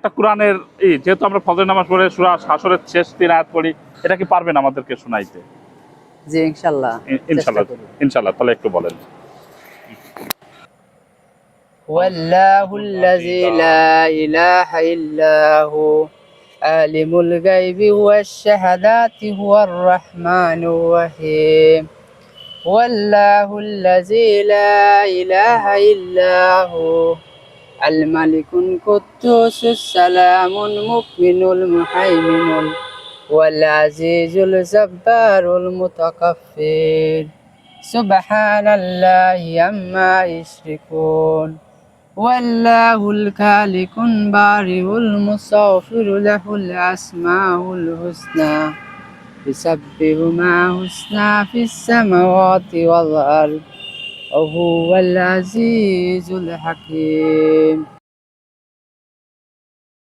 একটা কোরআনের যেহেতু আমরা ফজর নামাজ পড়ে সূরা হাসরের শেষ 3 আয়াত পড়ি, এটা কি পারবেন আমাদেরকে শোনাইতে? জি ইনশাআল্লাহ চেষ্টা ইনশাআল্লাহ, করব। ইনশাআল্লাহ, তাহলে একটু বলেন। ওয়াল্লাহুল্লাযী লা ইলাহা ইল্লা হু আলিমুল গায়বি ওয়াশ শাহাদাতি হুয়ার রাহমানুর রহিম। ওয়াল্লাহুল্লাযী লা ইলাহা ইল্লা হু আল মালিকুল কুদ্দুসুস সালামুল মুমিনুল মুহাইমিনুল ওয়াল আজিজুল জাব্বারুল মুতাকাব্বির। সুবহানাল্লাহি আম্মা ইউশরিকুন। ওয়াল্লাহুল খালিকুল বারিউল মুসাওফিরু লাহুল আসমাউল হুসনা ইউসাব্বিহু মা হুসনা ফিস সামাওয়াতি ওয়াল আরদ ওয়া হুয়াল আজিজুল হাকীম।